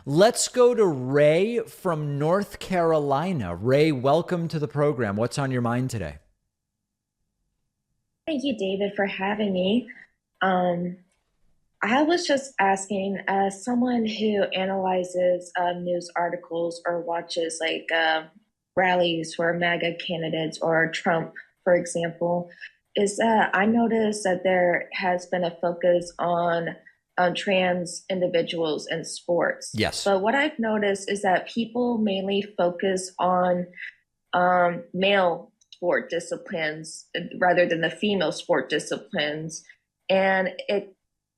Let's go to Ray from North Carolina. Ray, welcome to the program. What's on your mind today? Thank you, David, for having me. Um, I was just asking, as someone who analyzes news articles or watches rallies for MAGA candidates or Trump, for example, is that I noticed that there has been a focus on trans individuals in sports. Yes. But what I've noticed is that people mainly focus on male sport disciplines rather than the female sport disciplines. And it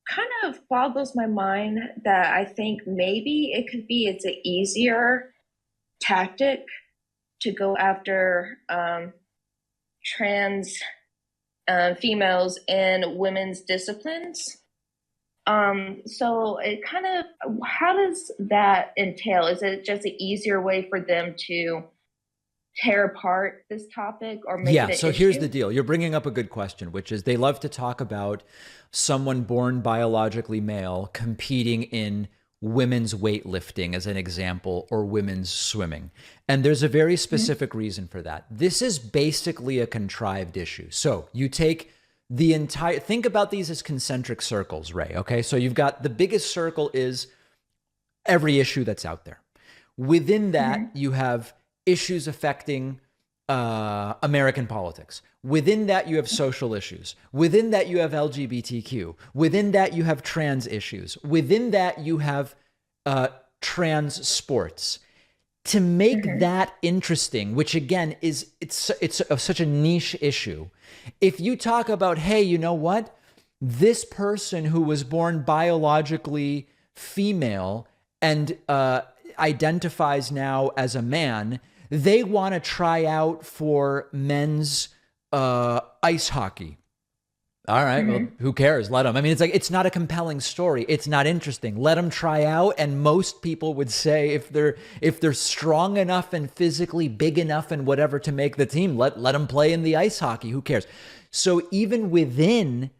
kind of boggles my mind that I think maybe it's an easier tactic to go after trans females in women's disciplines. So it kind of, how does that entail? Is it just an easier way for them to tear apart this topic or make Yeah, it an so here's the issue? deal. You're bringing up a good question, which is they love to talk about someone born biologically male competing in women's weightlifting as an example, or women's swimming. And there's a very Mhm. specific reason for that. This is basically a contrived issue. So you take the entire, think about these as concentric circles, Ray. Okay. So you've got the biggest circle is every issue that's out there. Within that, Mhm. you have issues affecting American politics. Within that, you have social issues. Within that, you have LGBTQ. Within that, you have trans issues. Within that, you have trans sports. To make Mhm. that interesting, which again is such a niche issue. If you talk about, hey, you know what? This person who was born biologically female and identifies now as a man, they want to try out for men's ice hockey. All right, well, Mhm. who cares? Let them. I mean, it's like it's not a compelling story. It's not interesting. Let them try out, and most people would say if they're strong enough and physically big enough and whatever to make the team, let them play in the ice hockey. Who cares? So even within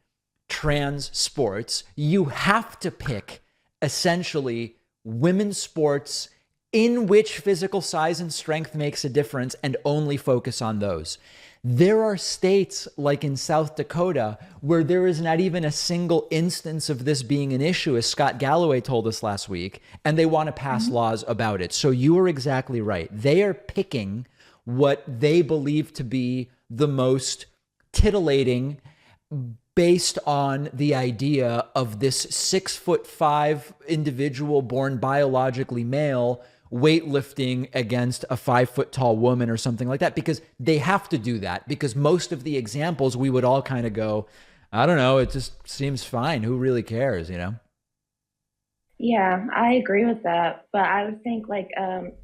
trans sports, you have to pick essentially women's sports in which physical size and strength makes a difference and only focus on those. There are states like in South Dakota where there is not even a single instance of this being an issue, as Scott Galloway told us last week, and they want to pass Mhm. laws about it. So you are exactly right. They are picking what they believe to be the most titillating based on the idea of this 6'5" individual born biologically male weightlifting against a 5 foot tall woman or something like that, because they have to do that, because most of the examples we would all kind of go, I don't know, it just seems fine. Who really cares, you know? Yeah, I agree with that. But I would think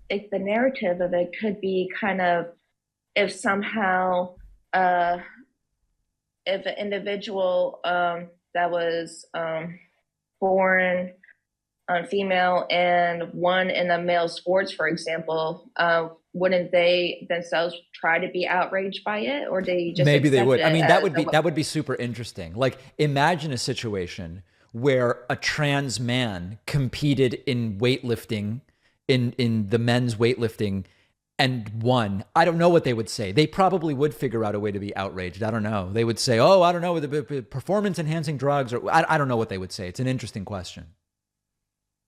if the narrative of it could be kind of if somehow uh if an individual that was born female and one in a male sports, for example, wouldn't they themselves try to be outraged by it, or they just Maybe they accept would. I it mean, as a that would be super interesting. Like imagine a situation where a trans man competed in weightlifting, in the men's weightlifting, and won. I don't know what they would say. They probably would figure out a way to be outraged. I don't know. They would say, "Oh, I don't know, the performance enhancing drugs," or I don't know what they would say. It's an interesting question.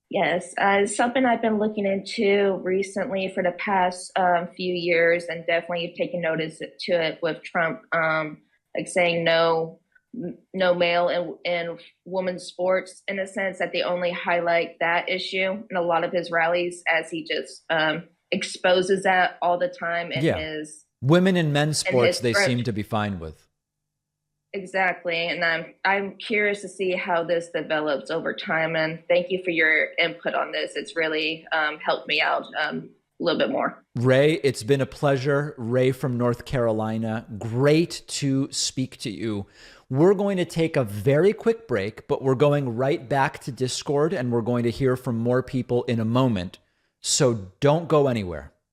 Yes, it's something I've been looking into recently for the past few years, and definitely taking notice to it with Trump, like saying no male in women's sports, in a sense that they only highlight that issue in a lot of his rallies, as he just exposes that all the time Yeah, women in men's in sports his they seem to be fine with. exactly, and I'm curious to see how this develops over time. And thank you for your input on this. It's really helped me out a little bit more. Ray, it's been a pleasure. Ray from North Carolina. Great to speak to you. We're going to take a very quick break, but we're going right back to Discord and we're going to hear from more people in a moment. So don't go anywhere.